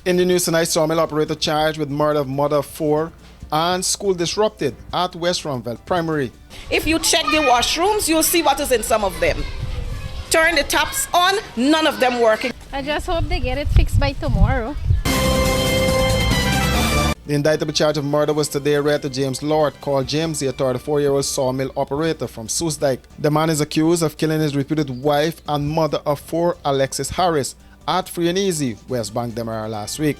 In the news tonight, sawmill operator charged with murder of mother of 4 and school disrupted at West Ramville Primary. If you check the washrooms, you'll see what is in some of them. Turn the taps on, none of them working. I just hope they get it fixed by tomorrow. The indictable charge of murder was today read to James Lord, called James, the 34-year-old sawmill operator from Soosdijk. The man is accused of killing his reputed wife and mother of 4, Alexis Harris, at Free and Easy, West Bank, Demerara last week.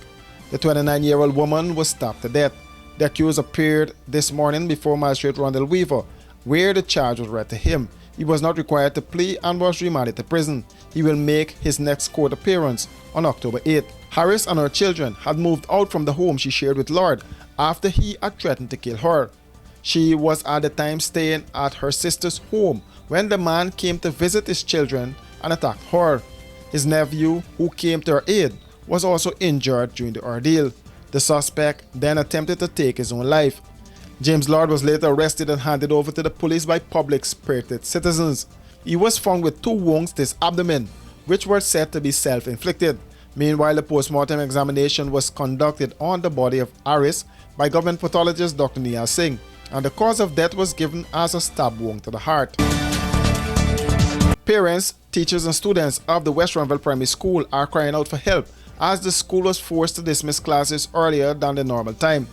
The 29-year-old woman was stabbed to death. The accused appeared this morning before Magistrate Rondell Weaver, where the charge was read to him. He was not required to plea and was remanded to prison. He will make his next court appearance on October 8th. Harris and her children had moved out from the home she shared with Lord after he had threatened to kill her. She was at the time staying at her sister's home when the man came to visit his children and attacked her. His nephew, who came to her aid, was also injured during the ordeal. The suspect then attempted to take his own life. James Lord was later arrested and handed over to the police by public-spirited citizens. He was found with 2 wounds to his abdomen, which were said to be self-inflicted. Meanwhile, a post-mortem examination was conducted on the body of Harris by government pathologist Dr. Niyal Singh, and the cause of death was given as a stab wound to the heart. Parents, teachers and students of the West Ramville Primary School are crying out for help as the school was forced to dismiss classes earlier than the normal time.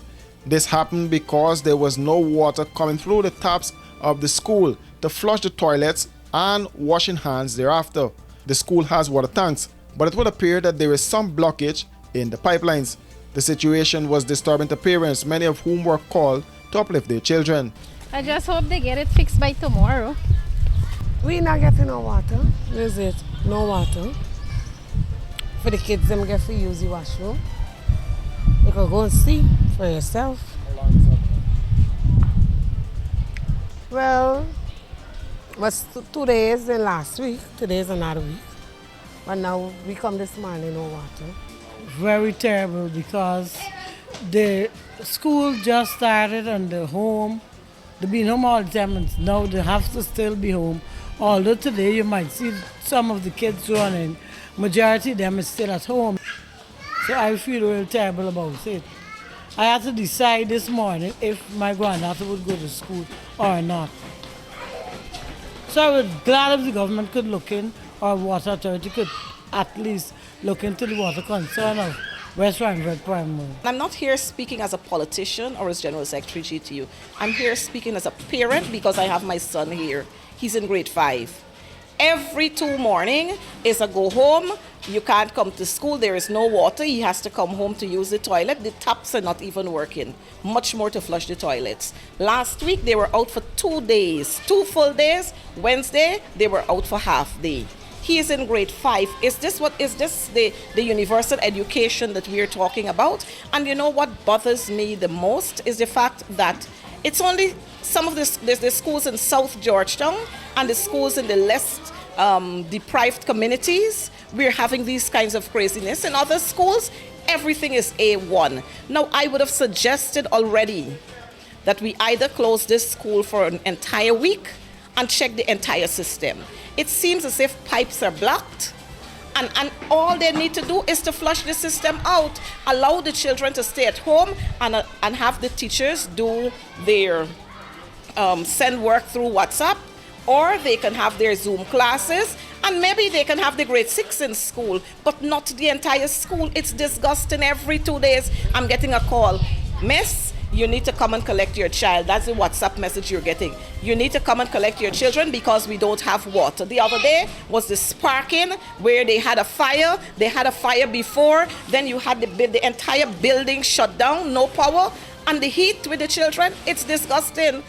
This happened because there was no water coming through the taps of the school to flush the toilets and washing hands thereafter. The school has water tanks, but it would appear that there is some blockage in the pipelines. The situation was disturbing to parents, many of whom were called to uplift their children. I just hope they get it fixed by tomorrow. We not getting no water. Is it? No water. For the kids, them get to use the washroom. You can go and see for yourself. How long is that? Well, it was 2 days and last week. Today is another week. But now we come this morning, no water. Very terrible because the school just started and the home, they've been home all the time and now they have to still be home. Although today you might see some of the kids running, majority of them is still at home. So I feel real terrible about it. I had to decide this morning if my granddaughter would go to school or not. So I was glad if the government could look in, or water authority could at least look into the water concern of West Ramville Primary. I'm not here speaking as a politician or as General Secretary GTU. I'm here speaking as a parent because I have my son here. He's in grade 5. Every 2 morning is a go home. You can't come to school. There is no water. He has to come home to use the toilet. The taps are not even working. Much more to flush the toilets. Last week they were out for 2 days, 2 full days. Wednesday they were out for half day. He is in grade 5. Is this the universal education that we are talking about? And you know what bothers me the most is the fact that it's only some of the schools in South Georgetown and the schools in the less deprived communities. We're having these kinds of craziness. In other schools, everything is A1. Now, I would have suggested already that we either close this school for an entire week and check the entire system. It seems as if pipes are blocked, and all they need to do is to flush the system out, allow the children to stay at home and have the teachers do their send work through WhatsApp, or they can have their Zoom classes, and maybe they can have the grade 6 in school, but not the entire school. It's disgusting. Every 2 days I'm getting a call. Miss, you need to come and collect your child. That's the WhatsApp message you're getting. You need to come and collect your children because we don't have water. The other day was the sparking where they had a fire. They had a fire before. Then you had the entire building shut down, no power, and the heat with the children. It's disgusting.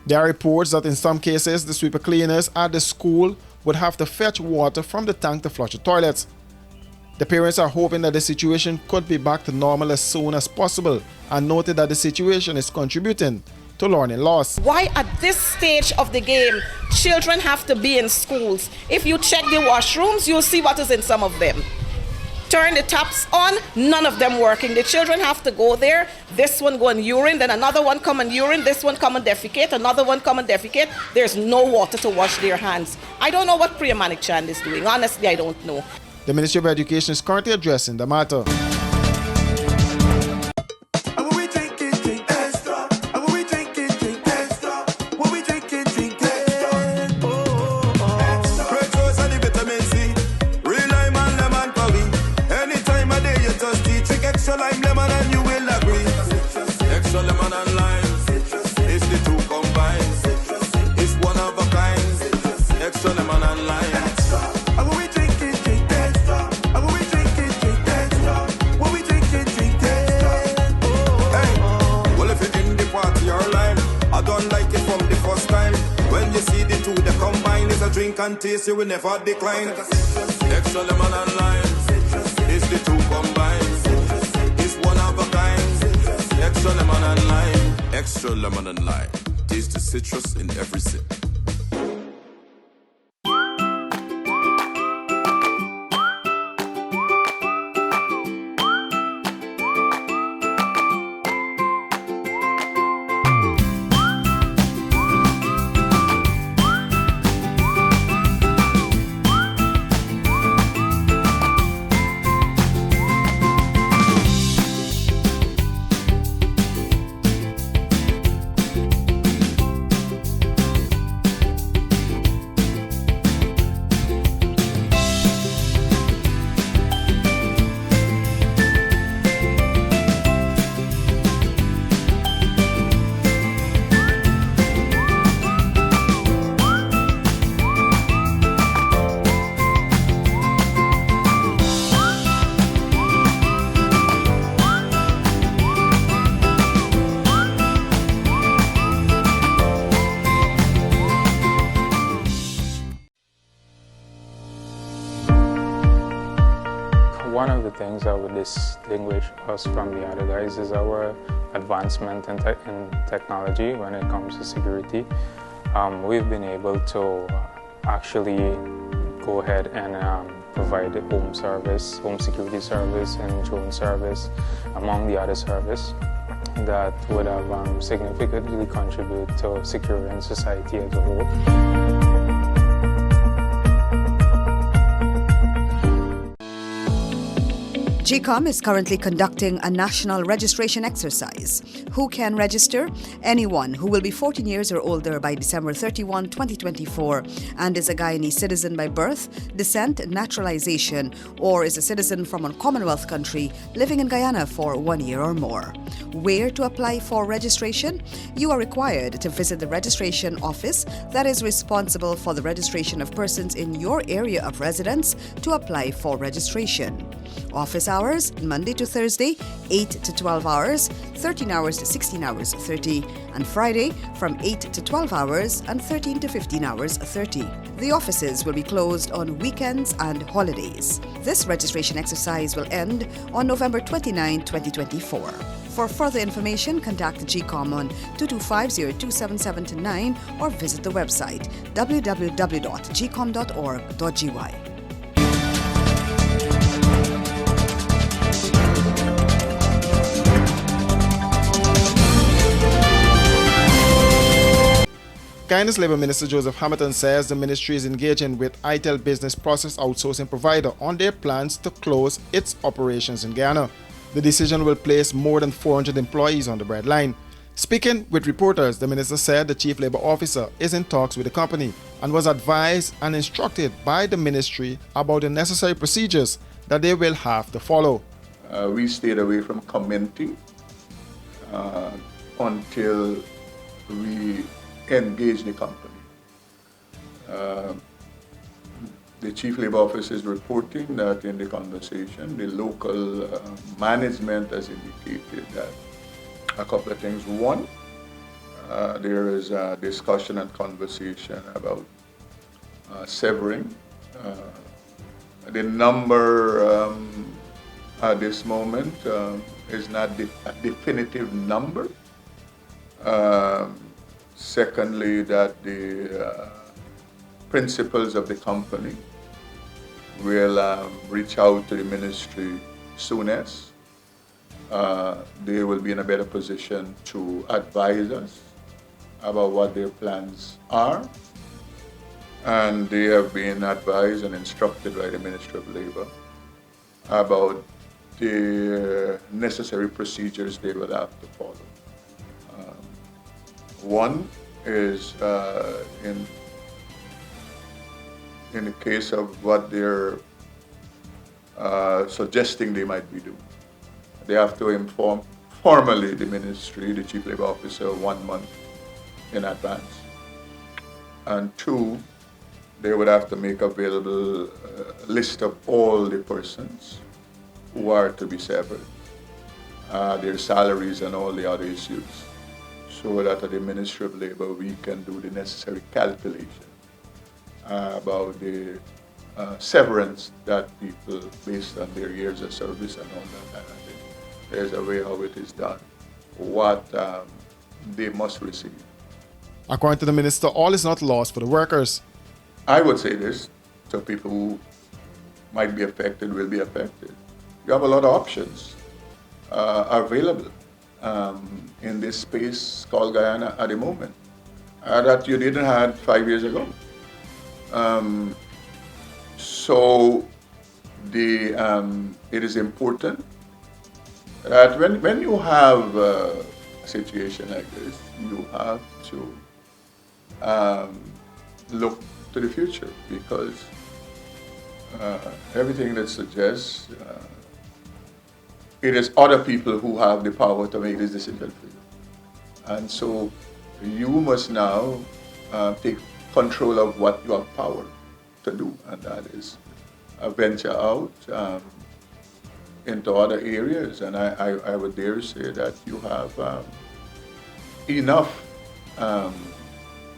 There are reports that in some cases, the sweeper cleaners at the school would have to fetch water from the tank to flush the toilets. The parents are hoping that the situation could be back to normal as soon as possible and noted that the situation is contributing to learning loss. Why at this stage of the game, children have to be in schools? If you check the washrooms, you'll see what is in some of them. Turn the taps on, none of them working. The children have to go there. This one go and urine, then another one come and urine, this one come and defecate, another one come and defecate. There's no water to wash their hands. I don't know what Priya Manik Chand is doing. Honestly, I don't know. The Ministry of Education is currently addressing the matter. and you will agree. Extra lemon and lime, it's the two combined. It's one of a kind. Extra lemon and lime. And when we drink it, and when we drink it, when we drink it, Hey, well if you're in the party or line, I don't like it from the first time. When you see the two, they combine. It's a drink and taste, you will never decline. Extra lemon and lime, it's the two combined. It's one of a kind. Extra lemon and lime. Extra lemon and lime. Taste the citrus in every sip. One of the things that would distinguish us from the other guys is our advancement in technology when it comes to security. We've been able to actually go ahead and provide home service, home security service, and drone service, among the other service that would have significantly contributed to securing society as a whole. GECOM is currently conducting a national registration exercise. Who can register? Anyone who will be 14 years or older by December 31, 2024 and is a Guyanese citizen by birth, descent, naturalization, or is a citizen from a Commonwealth country living in Guyana for 1 year or more. Where to apply for registration? You are required to visit the registration office that is responsible for the registration of persons in your area of residence to apply for registration. Office hours, Monday to Thursday, 8 to 12 hours, 13 hours to 16 hours 30, and Friday from 8 to 12 hours and 13 to 15 hours 30. The offices will be closed on weekends and holidays. This registration exercise will end on November 29, 2024. For further information, contact the GECOM on 225-02779 or visit the website www.gecom.org.gy. Guyana's Labour Minister Joseph Hamilton says the ministry is engaging with Itel business process outsourcing provider on their plans to close its operations in Guyana. The decision will place more than 400 employees on the breadline. Speaking with reporters, the minister said the chief labour officer is in talks with the company and was advised and instructed by the ministry about the necessary procedures that they will have to follow. We stayed away from commenting until we engage the company. The Chief Labour Office is reporting that in the conversation, the local management has indicated that a couple of things. One, there is a discussion and conversation about severing. The number at this moment is not a definitive number. Secondly, that the principals of the company will reach out to the ministry soonest. They will be in a better position to advise us about what their plans are. And they have been advised and instructed by the Ministry of Labour about the necessary procedures they will have to follow. One is in the case of what they're suggesting they might be doing. they have to inform formally the ministry, the chief labor officer, 1 month in advance. And 2, they would have to make available a list of all the persons who are to be severed, their salaries and all the other issues, so that at the Ministry of Labor we can do the necessary calculation about the severance that people, based on their years of service and all that. I think there's a way how it is done, what they must receive. According to the minister, all is not lost for the workers. I would say this, so people who might be affected will be affected. You have a lot of options available in this space called Guyana at the moment that you didn't have 5 years ago. So it is important that when you have a situation like this, you have to look to the future, because everything that suggests it is other people who have the power to make this decision for you. And so you must now take control of what you have power to do, and that is venture out into other areas. And I would dare say that you have enough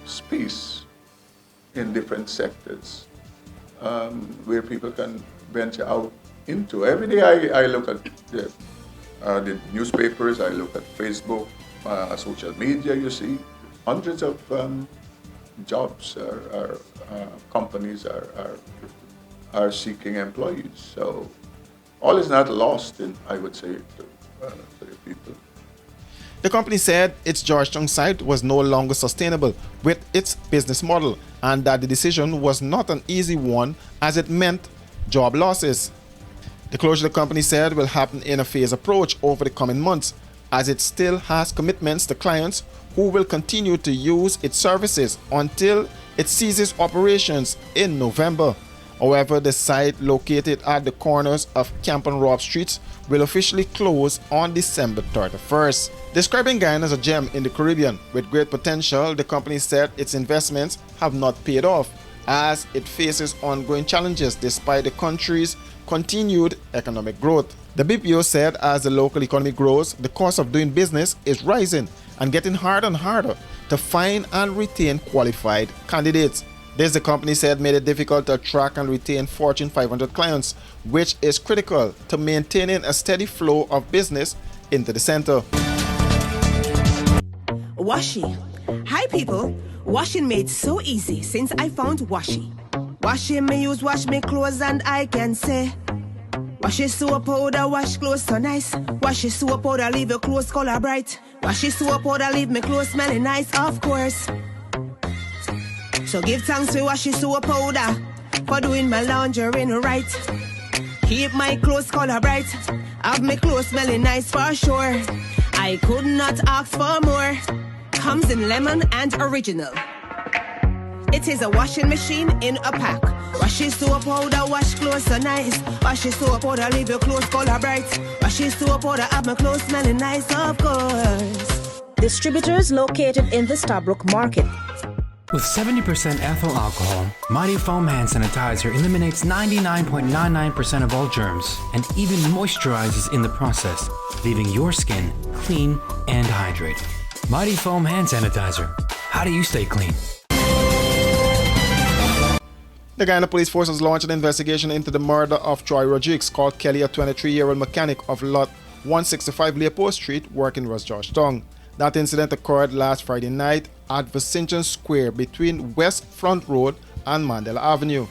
space in different sectors where people can venture out into. Every day I look at the newspapers, I look at Facebook, social media, you see hundreds of jobs or companies are seeking employees. So all is not lost, I would say, to the people. The company said its Georgetown site was no longer sustainable with its business model, and that the decision was not an easy one, as it meant job losses. The closure, the company said, will happen in a phased approach over the coming months, as it still has commitments to clients who will continue to use its services until it ceases operations in November. However, the site located at the corners of Camp and Robb Streets will officially close on December 31st. Describing Guyana as a gem in the Caribbean with great potential, the company said its investments have not paid off, as it faces ongoing challenges despite the country's continued economic growth. The BPO said as the local economy grows, the cost of doing business is rising and getting harder and harder to find and retain qualified candidates. This, the company said, made it difficult to attract and retain Fortune 500 clients, which is critical to maintaining a steady flow of business into the center. Washi. Hi people. Washing made so easy since I found Washi. Washing me use wash me clothes and I can say wash it soap powder, wash clothes so nice. Wash it soap powder, leave your clothes color bright. Wash it soap powder, leave me clothes smelling nice, of course. So give thanks to wash it soap powder for doing my laundry right. Keep my clothes color bright, have my clothes smelling nice for sure. I could not ask for more. Comes in lemon and original. It is a washing machine in a pack. Wash it soap powder, wash clothes so nice. Wash it soap powder, leave your clothes color bright. Wash it soap powder, have my clothes smelling nice, of course. Distributors located in the Stabrook Market. With 70% ethyl alcohol, Mighty Foam Hand Sanitizer eliminates 99.99% of all germs and even moisturizes in the process, leaving your skin clean and hydrated. Mighty Foam Hand Sanitizer. How do you stay clean? The Guyana Police Force has launched an investigation into the murder of Troy Rodriguez, called Kelly, a 23-year-old mechanic of lot 165 Leopold Street, working in West Georgetown. That incident occurred last Friday night at Vincentian Square between West Front Road and Mandela Avenue.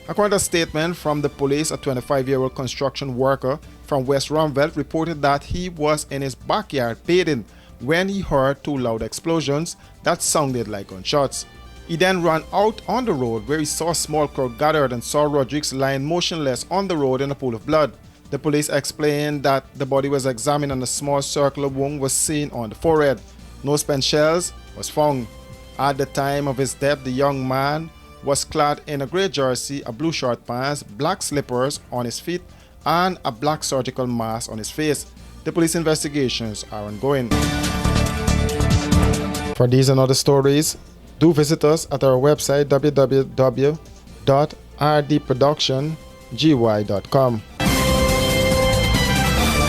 According to a statement from the police, a 25-year-old construction worker from West Rumvelt reported that he was in his backyard bathing when he heard 2 loud explosions that sounded like gunshots. He then ran out on the road, where he saw a small crowd gathered and saw Rodriguez lying motionless on the road in a pool of blood. The police explained that the body was examined and a small circular wound was seen on the forehead. No spent shells was found. At the time of his death, the young man was clad in a grey jersey, a blue short pants, black slippers on his feet, and a black surgical mask on his face. The police investigations are ongoing. For these and other stories, do visit us at our website www.rdproductiongy.com.